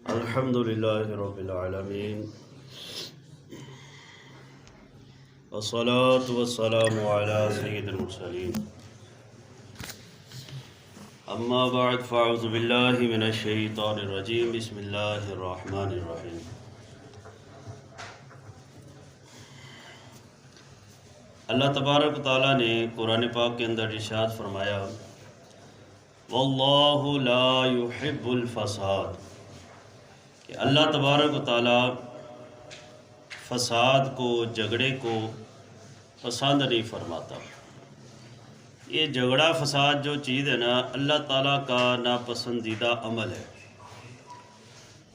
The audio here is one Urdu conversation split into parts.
الحمد لله رب العالمين والصلاة والسلام على سيد المرسلين أما بعد فأعوذ بالله من الشيطان الرجيم بسم الله الرحمن الرحيم اللہ تبارک و تعالیٰ نے قرآن پاک کے اندر ارشاد فرمایا واللہ لا يحب الفساد کہ اللہ تبارک و تعالیٰ فساد کو جھگڑے کو پسند نہیں فرماتا۔ یہ جھگڑا فساد جو چیز ہے نا اللہ تعالیٰ کا ناپسندیدہ عمل ہے،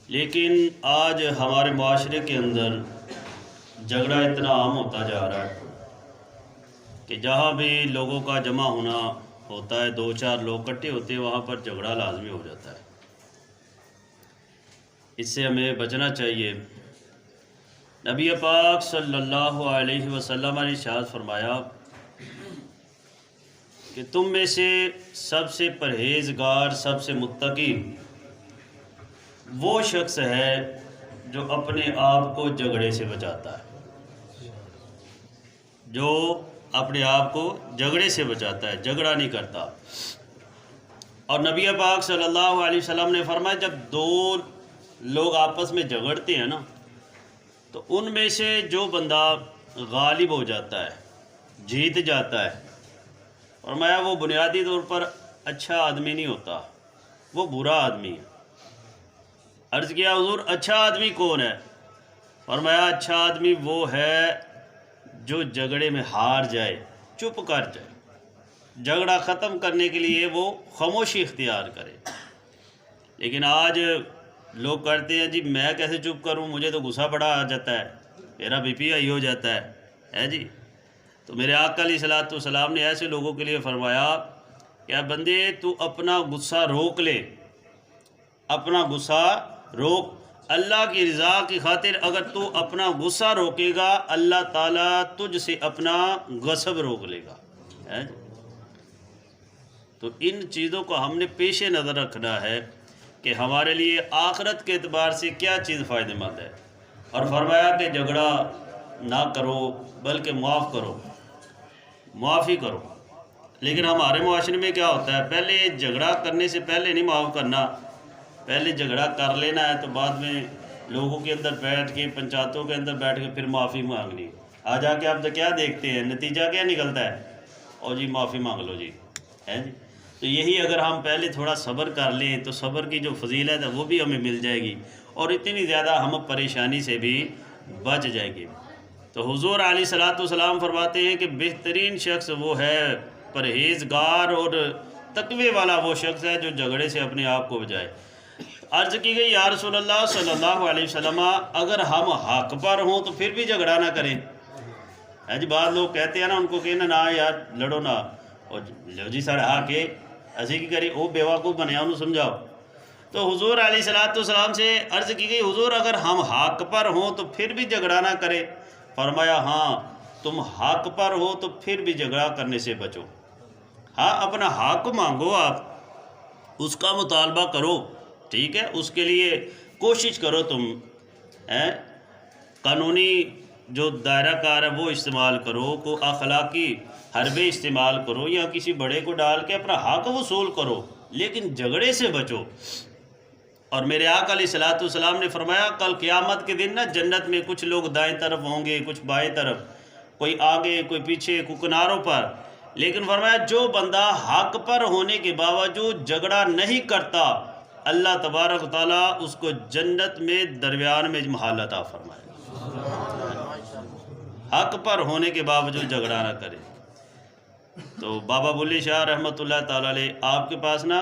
لیکن آج ہمارے معاشرے کے اندر جھگڑا اتنا عام ہوتا جا رہا ہے کہ جہاں بھی لوگوں کا جمع ہونا ہوتا ہے، دو چار لوگ اکٹھے ہوتے ہیں، وہاں پر جھگڑا لازمی ہو جاتا ہے۔ اس سے ہمیں بچنا چاہیے۔ نبی پاک صلی اللہ علیہ وسلم نے ارشاد فرمایا کہ تم میں سے سب سے پرہیزگار، سب سے متقی وہ شخص ہے جو اپنے آپ کو جھگڑے سے بچاتا ہے، جو اپنے آپ کو جھگڑے سے بچاتا ہے، جھگڑا نہیں کرتا۔ اور نبی پاک صلی اللہ علیہ وسلم نے فرمایا جب دو لوگ آپس میں جھگڑتے ہیں نا تو ان میں سے جو بندہ غالب ہو جاتا ہے، جیت جاتا ہے، فرمایا وہ بنیادی طور پر اچھا آدمی نہیں ہوتا، وہ برا آدمی ہے۔ عرض کیا حضور اچھا آدمی کون ہے؟ فرمایا اچھا آدمی وہ ہے جو جھگڑے میں ہار جائے، چپ کر جائے، جھگڑا ختم کرنے کے لیے وہ خاموشی اختیار کرے۔ لیکن آج لوگ کرتے ہیں جی میں کیسے چپ کروں، مجھے تو غصہ بڑا آ جاتا ہے، میرا بی پی ہائی ہو جاتا ہے جی۔ تو میرے آقا علیہ الصلوۃ والسلام نے ایسے لوگوں کے لیے فرمایا کہ اے بندے تو اپنا غصہ روک لے، اپنا غصہ روک، اللہ کی رضا کی خاطر اگر تو اپنا غصہ روکے گا اللہ تعالیٰ تجھ سے اپنا غضب روک لے گا۔ تو ان چیزوں کو ہم نے پیش نظر رکھنا ہے کہ ہمارے لیے آخرت کے اعتبار سے کیا چیز فائدہ مند ہے۔ اور فرمایا کہ جھگڑا نہ کرو بلکہ معاف کرو، معافی کرو۔ لیکن ہمارے معاشرے میں کیا ہوتا ہے، پہلے جھگڑا کرنے سے پہلے نہیں معاف کرنا، پہلے جھگڑا کر لینا ہے تو بعد میں لوگوں کے اندر بیٹھ کے، پنچایتوں کے اندر بیٹھ کے پھر معافی مانگنی۔ آ جا کے آپ تو کیا دیکھتے ہیں، نتیجہ کیا نکلتا ہے، اور جی معافی مانگ لو جی، ہے جی۔ تو یہی اگر ہم پہلے تھوڑا صبر کر لیں تو صبر کی جو فضیلت ہے وہ بھی ہمیں مل جائے گی، اور اتنی زیادہ ہم پریشانی سے بھی بچ جائیں گے۔ تو حضور علیہ الصلوۃ والسلام فرماتے ہیں کہ بہترین شخص وہ ہے پرہیزگار اور تقوی والا وہ شخص ہے جو جھگڑے سے اپنے آپ کو بچائے۔ عرض کی گئی یا رسول اللہ صلی اللہ علیہ وسلم اگر ہم حق پر ہوں تو پھر بھی جھگڑا نہ کریں۔ ہے جی، بعض لوگ کہتے ہیں نا، ان کو کہنا نہ یار لڑو نہ، اور لو جی سارے آ کے ایسے کی کری وہ بیوقوف بنیا انہوں سمجھاؤ۔ تو حضور علیہ الصلوۃ والسلام سے عرض کی گئی حضور اگر ہم حق پر ہوں تو پھر بھی جھگڑا نہ کرے۔ فرمایا ہاں تم حق پر ہو تو پھر بھی جھگڑا کرنے سے بچو، ہاں اپنا حق مانگو، آپ اس کا مطالبہ کرو، ٹھیک ہے، اس کے لیے کوشش کرو، تم قانونی جو دائرہ کار ہے وہ استعمال کرو، کو اخلاقی حربے استعمال کرو، یا کسی بڑے کو ڈال کے اپنا حق وصول کرو، لیکن جھگڑے سے بچو۔ اور میرے آقا علیہ الصلوۃ والسلام نے فرمایا کل قیامت کے دن نا جنت میں کچھ لوگ دائیں طرف ہوں گے، کچھ بائیں طرف، کوئی آگے کوئی پیچھے، کوئی کناروں پر، لیکن فرمایا جو بندہ حق پر ہونے کے باوجود جھگڑا نہیں کرتا اللہ تبارک و تعالیٰ اس کو جنت میں درمیان میں محل عطا فرمائے، حق پر ہونے کے باوجود جھگڑا نہ کرے۔ تو بابا بلی شاہ رحمۃ اللہ تعالیٰ علیہ آپ کے پاس نا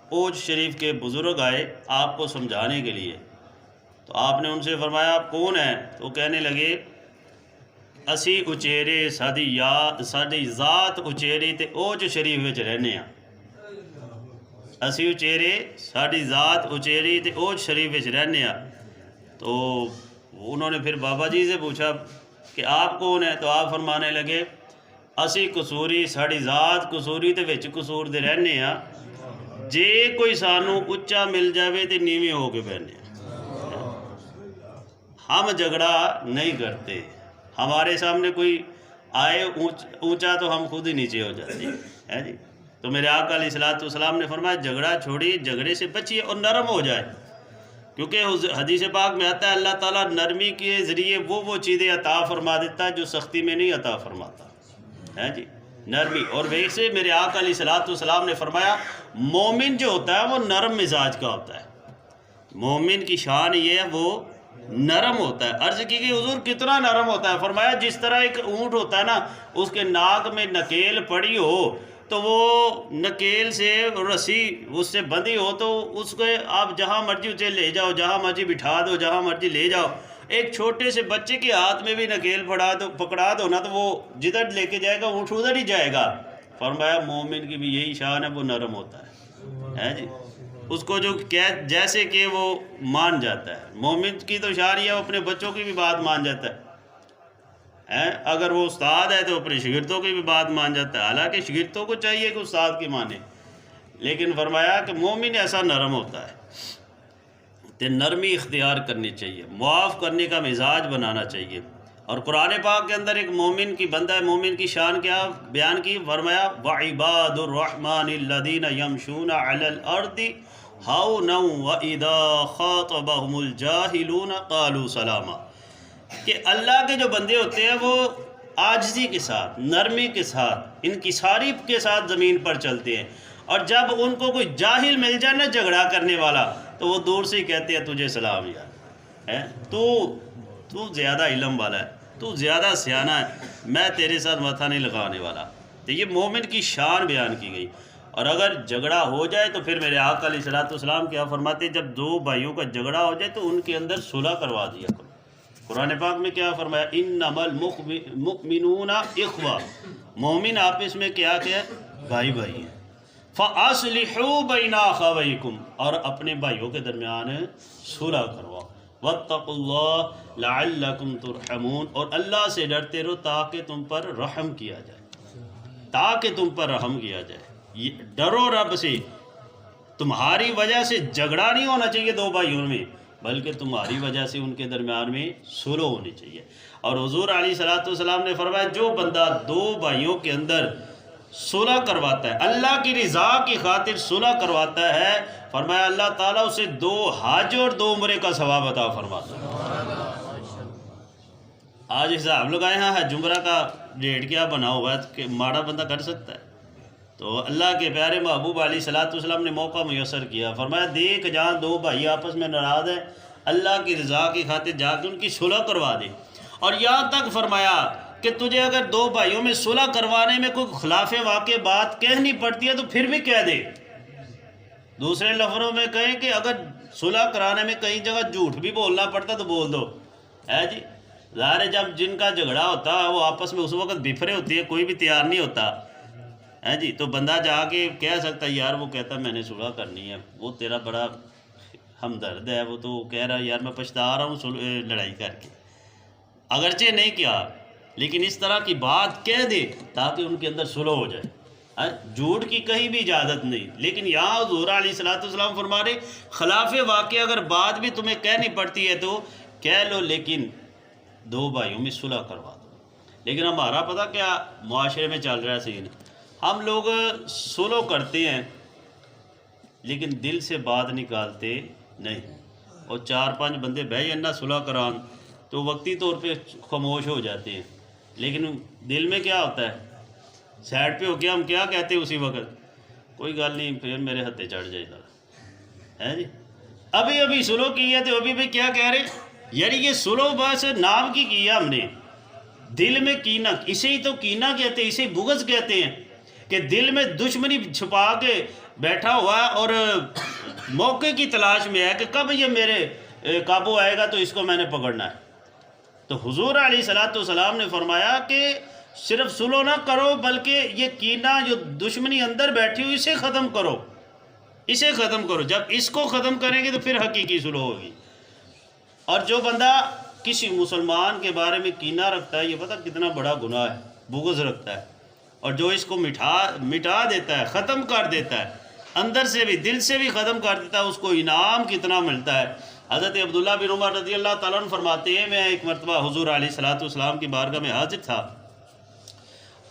اوج شریف کے بزرگ آئے آپ کو سمجھانے کے لیے، تو آپ نے ان سے فرمایا آپ کون ہیں؟ تو کہنے لگے اسی اچیرے ساڈی ذات اچیری تے اوج شریف وچ رہنے ہیں، اسی اچیرے ساڈی ذات اچیری تے اوج شریف وچ رہنے ہیں۔ تو انہوں نے پھر بابا جی سے پوچھا کہ آپ کون ہیں؟ تو آپ فرمانے لگے اسی قصوری، ساڑی ذات قصوری تے وچ قصور دے رہنے ہاں، جے کوئی سانو اچا مل جاوے تے نیویں ہو کے بہنے ہاں۔ ہم جھگڑا نہیں کرتے، ہمارے سامنے کوئی آئے اونچا تو ہم خود ہی نیچے ہو جاتے ہیں جی۔ تو میرے آقا علیہ الصلوۃ والسلام نے فرمایا جھگڑا چھوڑی، جھگڑے سے بچیے اور نرم ہو جائے، کیونکہ حدیث پاک میں آتا ہے اللہ تعالیٰ نرمی کے ذریعے وہ چیزیں عطا فرما دیتا ہے جو سختی میں نہیں عطا فرماتا ہے جی، نرمی۔ اور ویسے میرے آقا علیہ الصلوۃ والسلام نے فرمایا مومن جو ہوتا ہے وہ نرم مزاج کا ہوتا ہے، مومن کی شان یہ ہے وہ نرم ہوتا ہے۔ عرض کی کہ حضور کتنا نرم ہوتا ہے؟ فرمایا جس طرح ایک اونٹ ہوتا ہے نا، اس کے ناک میں نکیل پڑی ہو تو وہ نکیل سے رسی اس سے بندھی ہو تو اس کو آپ جہاں مرضی اسے لے جاؤ، جہاں مرضی بٹھا دو، جہاں مرضی لے جاؤ۔ ایک چھوٹے سے بچے کے ہاتھ میں بھی نکیل پکڑا دو نا تو وہ جدھر لے کے جائے گا اونٹ ادھر ہی جائے گا۔ فرمایا مومن کی بھی یہی شان ہے، وہ نرم ہوتا ہے جی، اس کو جو جیسے کہ وہ مان جاتا ہے۔ مومن کی تو شان ہے وہ اپنے بچوں کی بھی بات مان جاتا ہے، اگر وہ استاد ہے تو اپنے شاگردوں کی بھی بات مان جاتا ہے، حالانکہ شاگردوں کو چاہیے کہ استاد کی مانے، لیکن فرمایا کہ مومن ایسا نرم ہوتا ہے۔ تو نرمی اختیار کرنی چاہیے، معاف کرنے کا مزاج بنانا چاہیے۔ اور قرآن پاک کے اندر ایک مومن کی بندہ ہے، مومن کی شان کیا بیان کی؟ فرمایا وَعِبَادُ الرَّحْمَنِ الَّذِينَ يَمْشُونَ عَلَى الْأَرْضِ هَوْنًا وَإِذَا خَاطَبَهُمُ الْجَاهِلُونَ قَالُوا سَلَامًا، کہ اللہ کے جو بندے ہوتے ہیں وہ عاجزی کے ساتھ، نرمی کے ساتھ، انکساری کے ساتھ زمین پر چلتے ہیں، اور جب ان کو کوئی جاہل مل جائے نا جھگڑا کرنے والا تو وہ دور سے ہی کہتے ہیں تجھے سلام یار، تو زیادہ علم والا ہے، تو زیادہ سیانہ ہے، میں تیرے ساتھ ماتھا نہیں لگانے والا۔ تو یہ مومن کی شان بیان کی گئی۔ اور اگر جھگڑا ہو جائے تو پھر میرے آقا علیہ الصلوۃ والسلام کیا فرماتے ہیں؟ جب دو بھائیوں کا جھگڑا ہو جائے تو ان کے اندر صلح کروا دیا کرو۔ قرآن پاک میں کیا فرمایا؟ انما المؤمنون اخوہ، مومن آپس میں کیا بھائی بھائی ہیں۔ فاصلحوا بین اخویکم، اور اپنے بھائیوں کے درمیان صلح کرواؤ۔ واتقوا اللہ لعلکم ترحمون، اور اللہ سے ڈرتے رہو تاکہ تم پر رحم کیا جائے، تاکہ تم پر رحم کیا جائے۔ ڈرو رب سے، تمہاری وجہ سے جھگڑا نہیں ہونا چاہیے دو بھائیوں میں، بلکہ تمہاری وجہ سے ان کے درمیان میں صلح ہونی چاہیے۔ اور حضور علیہ الصلوۃ والسلام نے فرمایا جو بندہ دو بھائیوں کے اندر صلح کرواتا ہے، اللہ کی رضا کی خاطر صلح کرواتا ہے، فرمایا اللہ تعالیٰ اسے 2 حج اور 2 عمرے کا ثواب عطا فرماتا ہے۔ آج حساب لگائے ہاں حج عمرہ کا ریٹ کیا بنا ہوا ہے کہ ماڑا بندہ کر سکتا ہے؟ تو اللہ کے پیارے محبوب علیہ الصلوۃ والسلام نے موقع میسر کیا، فرمایا دیکھ جہاں 2 بھائی آپس میں ناراض ہیں، اللہ کی رضا کی خاطر جا کے ان کی صلح کروا دے۔ اور یہاں تک فرمایا کہ تجھے اگر 2 بھائیوں میں صلح کروانے میں کوئی خلاف واقع بات کہنی پڑتی ہے تو پھر بھی کہہ دے، دوسرے لفظوں میں کہیں کہ اگر صلح کرانے میں کئی جگہ جھوٹ بھی بولنا پڑتا تو بول دو، ہے جی۔ ظاہر ہے جب جن کا جھگڑا ہوتا ہے وہ آپس میں اس وقت بفرے ہوتی ہے، کوئی بھی تیار نہیں ہوتا ہے جی، تو بندہ جا کے کہہ سکتا ہے یار، وہ کہتا میں نے صلح کرنی ہے، وہ تیرا بڑا ہمدرد ہے، وہ تو کہہ رہا یار میں پچھتا رہا ہوں لڑائی کر کے، اگرچہ نہیں کیا لیکن اس طرح کی بات کہہ دے تاکہ ان کے اندر صلح ہو جائے۔ جھوٹ کی کہیں بھی اجازت نہیں، لیکن یہاں حضور علیہ الصلوۃ والسلام فرما رہے خلاف واقع اگر بات بھی تمہیں کہنی پڑتی ہے تو کہہ لو، لیکن 2 بھائیوں میں صلح کروا دو۔ لیکن ہمارا پتہ کیا معاشرے میں چل رہا ہے سین، ہم لوگ صلح کرتے ہیں لیکن دل سے بات نکالتے نہیں، اور 4-5 بندے بھائی انہا صلح کران تو وقتی طور پہ خاموش ہو جاتے ہیں، لیکن دل میں کیا ہوتا ہے؟ سائڈ پہ ہو کے ہم کیا کہتے ہیں اسی وقت؟ کوئی گل نہیں، پھر میرے ہتھے چڑھ جائے گا، ہے جی۔ ابھی صلح کی ہے تو ابھی بھی کیا کہہ رہے؟ یعنی یہ صلح بس نام کی ہے ہم نے، دل میں کینہ، اسے ہی تو کینہ کہتے ہیں، اسے بغض کہتے ہیں، کہ دل میں دشمنی چھپا کے بیٹھا ہوا ہے اور موقع کی تلاش میں ہے کہ کب یہ میرے قابو آئے گا تو اس کو میں نے پکڑنا ہے۔ تو حضور علیہ الصلوۃ والسلام نے فرمایا کہ صرف صلح نہ کرو بلکہ یہ کینہ جو دشمنی اندر بیٹھی ہوئی اسے ختم کرو، اسے ختم کرو۔ جب اس کو ختم کریں گے تو پھر حقیقی صلح ہوگی۔ اور جو بندہ کسی مسلمان کے بارے میں کینہ رکھتا ہے، یہ پتہ کتنا بڑا گناہ ہے، بغض رکھتا ہے، اور جو اس کو مٹا دیتا ہے، ختم کر دیتا ہے، اندر سے بھی دل سے بھی ختم کر دیتا ہے، اس کو انعام کتنا ملتا ہے حضرت عبداللہ بن عمر رضی اللہ تعالیٰ عنہ فرماتے ہیں میں ایک مرتبہ حضور علیہ الصلوۃ والسلام کی بارگاہ میں حاضر تھا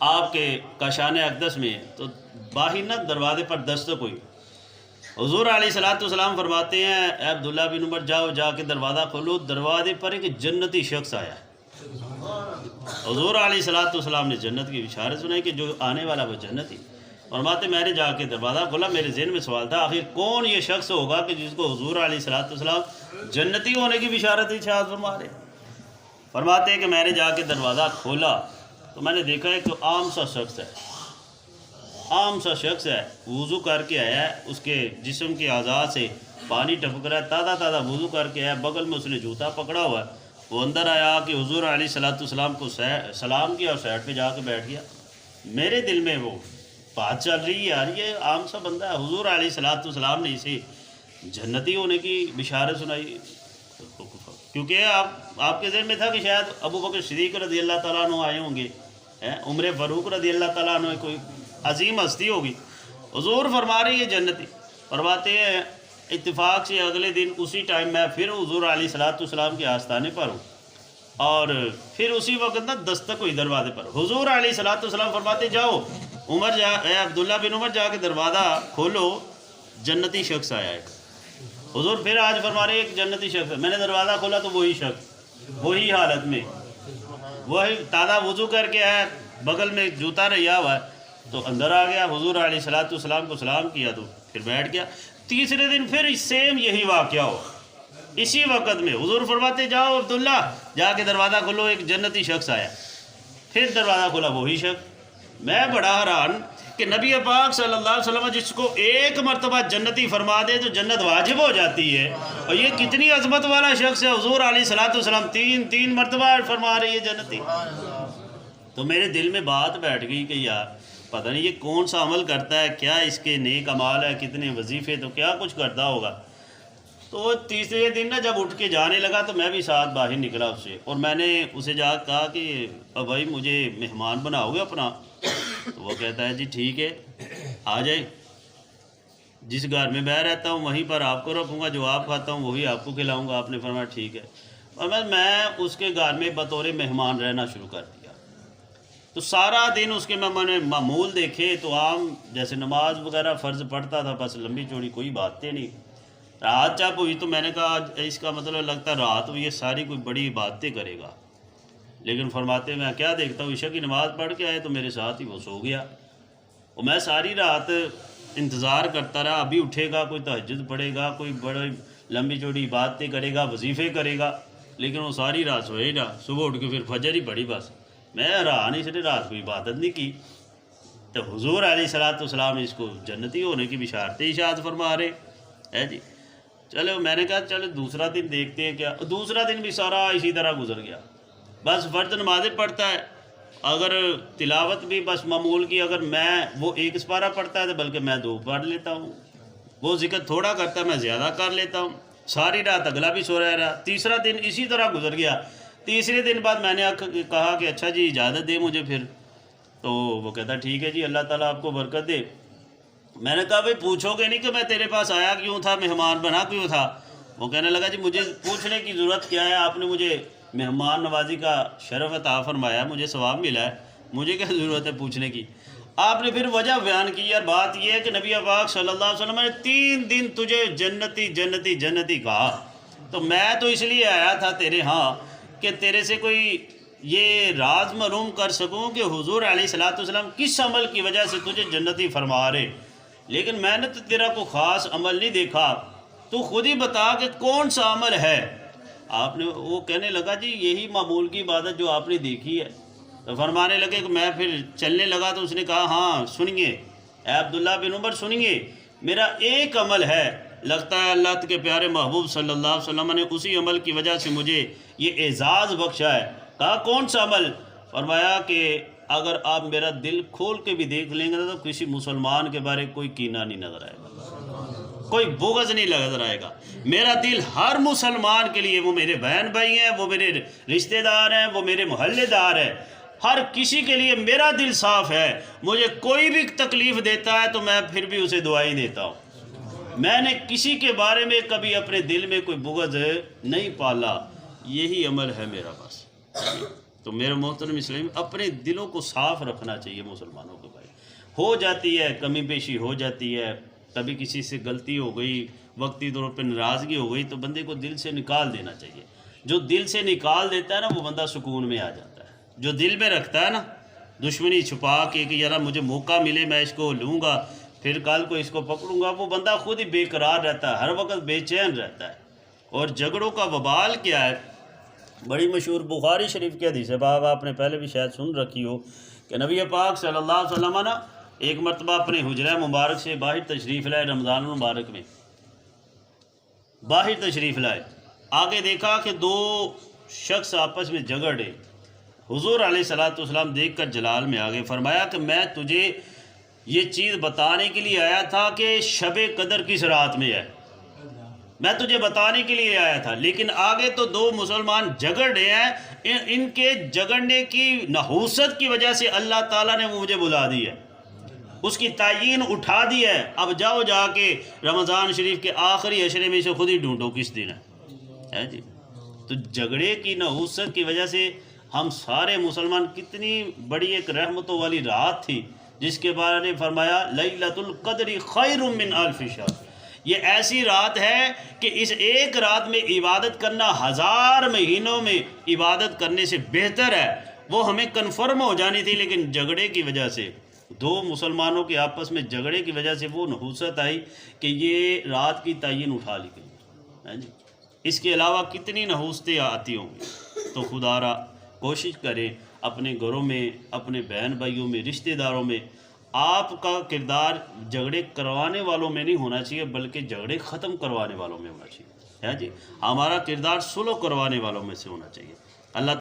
آپ کے کاشان اقدس میں، تو باہر نہ دروازے پر دستک ہوئی۔ حضور علیہ الصلوۃ والسلام فرماتے ہیں اے عبداللہ بن عمر جاؤ، جا کے دروازہ کھولو۔ دروازے پر ایک جنتی شخص آیا۔ حضور علیہ الصلوۃ والسلام نے جنت کی بشارت سنائی کہ جو آنے والا وہ جنتی۔ فرماتے میں نے جا کے دروازہ کھولا، میرے ذہن میں سوال تھا آخر کون یہ شخص ہوگا کہ جس کو حضور علیہ الصلوۃ والسلام جنتی ہونے کی بشارت ارشاد فرما رہے۔ فرماتے ہیں کہ میں نے جا کے دروازہ کھولا تو میں نے دیکھا ایک عام سا شخص ہے، عام سا شخص ہے، وضو کر کے آیا ہے، اس کے جسم کے اعضاء سے پانی ٹپک رہا ہے، تازہ تازہ وضو کر کے آیا، بغل میں اس نے جوتا پکڑا ہوا ہے۔ وہ اندر آیا کہ حضور علیہ الصلوۃ والسلام کو سلام کیا اور سائڈ پہ جا کے بیٹھ گیا۔ میرے دل میں وہ بات چل رہی ہے یار یہ عام سا بندہ ہے، حضور علیہ الصلوۃ والسلام نے اسے جنتی ہونے کی بشارت سنائی، کیونکہ آپ کے ذہن میں تھا کہ شاید ابو بکر صدیق رضی اللہ تعالیٰ عنہ آئے ہوں گے، عمر فاروق رضی اللہ تعالیٰ عنہ کوئی عظیم ہستی ہوگی۔ حضور فرما رہی ہے جنتی۔ فرماتے ہیں اتفاق سے اگلے دن اسی ٹائم میں پھر حضور علیہ الصلوۃ والسلام کے آستانے پر ہوں، اور پھر اسی وقت نا دستک ہوئی دروازے پر۔ حضور علیہ الصلوۃ والسلام فرماتے جاؤ عمر جا، اے عبداللہ بن عمر جا کے دروازہ کھولو، جنتی شخص آیا ہے۔ حضور پھر آج فرما رہے ایک جنتی شخص ہے۔ میں نے دروازہ کھولا تو وہی شخص وہی حالت میں، وہی تازہ وضو کر کے آیا، بغل میں جوتا رہا ہوا ہے، تو اندر آ گیا، حضور علیہ الصلوۃ والسلام کو سلام کیا تو پھر بیٹھ گیا۔ تیسرے دن پھر سیم یہی واقعہ ہو، اسی وقت میں حضور فرماتے جاؤ عبداللہ جا کے دروازہ کھولو، ایک جنتی شخص آیا۔ پھر دروازہ کھولا وہی شخص۔ میں بڑا حیران کہ نبی پاک صلی اللہ علیہ وسلم جس کو ایک مرتبہ جنتی فرما دے تو جنت واجب ہو جاتی ہے، اور یہ کتنی عظمت والا شخص ہے، حضور علیہ الصلوۃ والسلام تین مرتبہ فرما رہی ہے جنتی۔ تو میرے دل میں بات بیٹھ گئی کہ یار پتہ نہیں یہ کون سا عمل کرتا ہے، کیا اس کے نیک اعمال ہے، کتنے وظیفے، تو کیا کچھ کرتا ہوگا۔ تو تیسرے دن نا جب اٹھ کے جانے لگا تو میں بھی ساتھ باہر نکلا اس سے، اور میں نے اسے جا کہا کہ بھائی مجھے مہمان بناؤ گے اپنا؟ تو وہ کہتا ہے جی ٹھیک ہے آ جائے، جس گھر میں میں رہتا ہوں وہیں پر آپ کو رکھوں گا، جو آپ کھاتا ہوں وہی آپ کو کھلاؤں گا۔ آپ نے فرمایا ٹھیک ہے، اور میں اس کے گھر میں بطور مہمان رہنا شروع کر دیا۔ تو سارا دن اس کے میں نے معمول دیکھے تو عام جیسے نماز وغیرہ فرض پڑھتا تھا، بس لمبی چوڑی کوئی باتیں نہیں۔ رات جب ہوئی تو میں نے کہا اس کا مطلب لگتا ہے رات ہوئی یہ ساری کوئی بڑی باتیں کرے گا، لیکن فرماتے میں کیا دیکھتا ہوں عشاء کی نماز پڑھ کے آئے تو میرے ساتھ ہی وہ سو گیا، اور میں ساری رات انتظار کرتا رہا ابھی اٹھے گا، کوئی تہجد پڑھے گا، کوئی بڑی لمبی چوڑی باتیں کرے گا، وظیفے کرے گا، لیکن وہ ساری رات سوئے نہ۔ صبح اٹھ کے پھر فجر ہی پڑھی، بس میں حیران اس نے رات کوئی عبادت نہیں کی۔ تو حضور علیہ الصلوۃ والسلام اس کو جنتی ہونے کی بشارت ارشاد فرما رہے ہے جی۔ چلو میں نے کہا چلو دوسرا دن دیکھتے ہیں کیا۔ دوسرا دن بھی سارا اسی طرح گزر گیا، بس فرض نمازیں پڑھتا ہے، اگر تلاوت بھی بس معمول کی، اگر میں وہ ایک سپارہ پڑھتا ہے تو بلکہ میں 2 پڑھ لیتا ہوں، وہ ذکر تھوڑا کرتا ہے میں زیادہ کر لیتا ہوں، ساری رات اگلا بھی سو رہا۔ تیسرا دن اسی طرح گزر گیا۔ تیسرے دن بعد میں نے کہا کہ اچھا جی اجازت دے مجھے پھر، تو وہ کہتا ٹھیک ہے جی اللہ تعالیٰ آپ کو برکت دے۔ میں نے کہا بھائی پوچھو گے نہیں کہ میں تیرے پاس آیا کیوں تھا، مہمان بنا کیوں تھا؟ وہ کہنے لگا جی مجھے پوچھنے کی ضرورت کیا ہے، آپ نے مجھے مہمان نوازی کا شرف عطا فرمایا، مجھے ثواب ملا ہے، مجھے کیا ضرورت ہے پوچھنے کی۔ آپ نے پھر وجہ بیان کی، اور بات یہ ہے کہ نبی پاک صلی اللہ علیہ وسلم نے 3 دن تجھے جنتی جنتی جنتی کہا، تو میں تو اس لیے آیا تھا تیرے ہاں کہ تیرے سے کوئی یہ راز معلوم کر سکوں کہ حضور علیہ الصلوۃ والسلام کس عمل کی وجہ سے تجھے جنتی فرما رہے، لیکن میں نے تو تیرا کوئی خاص عمل نہیں دیکھا، تو خود ہی بتا کہ کون سا عمل ہے۔ آپ نے وہ کہنے لگا جی یہی معمول کی عبادت جو آپ نے دیکھی ہے۔ تو فرمانے لگے کہ میں پھر چلنے لگا تو اس نے کہا ہاں سنیے اے عبداللہ بن عمر سنیے، میرا ایک عمل ہے، لگتا ہے اللہ کے پیارے محبوب صلی اللہ علیہ وسلم نے اسی عمل کی وجہ سے مجھے یہ اعزاز بخشا ہے۔ کہا کون سا عمل؟ فرمایا کہ اگر آپ میرا دل کھول کے بھی دیکھ لیں گے تو کسی مسلمان کے بارے کوئی کینہ نہیں نظر آئے گا، کوئی بغض نہیں نظر آئے گا۔ میرا دل ہر مسلمان کے لیے، وہ میرے بہن بھائی ہیں، وہ میرے رشتہ دار ہیں، وہ میرے محلے دار ہیں، ہر کسی کے لیے میرا دل صاف ہے۔ مجھے کوئی بھی تکلیف دیتا ہے تو میں پھر بھی اسے دعائیں دیتا ہوں، میں نے کسی کے بارے میں کبھی اپنے دل میں کوئی بغض نہیں پالا، یہی عمل ہے میرا بس۔ تو میرے محترم اسلام، اپنے دلوں کو صاف رکھنا چاہیے مسلمانوں کو بھائی۔ ہو جاتی ہے کمی بیشی، ہو جاتی ہے، کبھی کسی سے غلطی ہو گئی، وقتی طور پہ ناراضگی ہو گئی، تو بندے کو دل سے نکال دینا چاہیے۔ جو دل سے نکال دیتا ہے نا، وہ بندہ سکون میں آ جاتا ہے۔ جو دل میں رکھتا ہے نا دشمنی چھپا کے کہ یار مجھے موقع ملے میں اس کو لوں گا، پھر کل کو اس کو پکڑوں گا، وہ بندہ خود ہی بے قرار رہتا ہے، ہر وقت بے چین رہتا ہے۔ اور جھگڑوں کا وبال کیا ہے؟ بڑی مشہور بخاری شریف کی حدیث ہے، آپ نے پہلے بھی شاید سن رکھی ہو، کہ نبی پاک صلی اللہ علیہ وسلم نا ایک مرتبہ اپنے حجرہ مبارک سے باہر تشریف لائے، رمضان المبارک میں باہر تشریف لائے، آگے دیکھا کہ دو شخص آپس میں جھگڑے۔ حضور علیہ الصلوۃ والسلام دیکھ کر جلال میں آگے، فرمایا کہ میں تجھے یہ چیز بتانے کے لیے آیا تھا کہ شب قدر کس رات میں ہے، میں تجھے بتانے کے لیے آیا تھا، لیکن آگے تو دو مسلمان جھگڑ رہے ہیں، ان کے جھگڑنے کی نحوست کی وجہ سے اللہ تعالیٰ نے مجھے بلا دی ہے، اس کی تعین اٹھا دی ہے، اب جاؤ جا کے رمضان شریف کے آخری عشرے میں سے خود ہی ڈھونڈو کس دن ہے جی۔ تو جھگڑے کی نحوست کی وجہ سے ہم سارے مسلمان، کتنی بڑی ایک رحمتوں والی رات تھی جس کے بارے میں فرمایا لیلۃ القدر خیر من الف شہر، یہ ایسی رات ہے کہ اس ایک رات میں عبادت کرنا 1000 مہینوں میں عبادت کرنے سے بہتر ہے۔ وہ ہمیں کنفرم ہو جانی تھی، لیکن جھگڑے کی وجہ سے، دو مسلمانوں کے آپس میں جھگڑے کی وجہ سے وہ نحوست آئی کہ یہ رات کی تعین اٹھا لی گئی جی۔ اس کے علاوہ کتنی نحوستیں آتی ہوں گی، تو خدا را کوشش کریں اپنے گھروں میں، اپنے بہن بھائیوں میں، رشتہ داروں میں، آپ کا کردار جھگڑے کروانے والوں میں نہیں ہونا چاہیے، بلکہ جھگڑے ختم کروانے والوں میں ہونا چاہیے، ہے جی۔ ہمارا کردار صلح کروانے والوں میں سے ہونا چاہیے۔ اللہ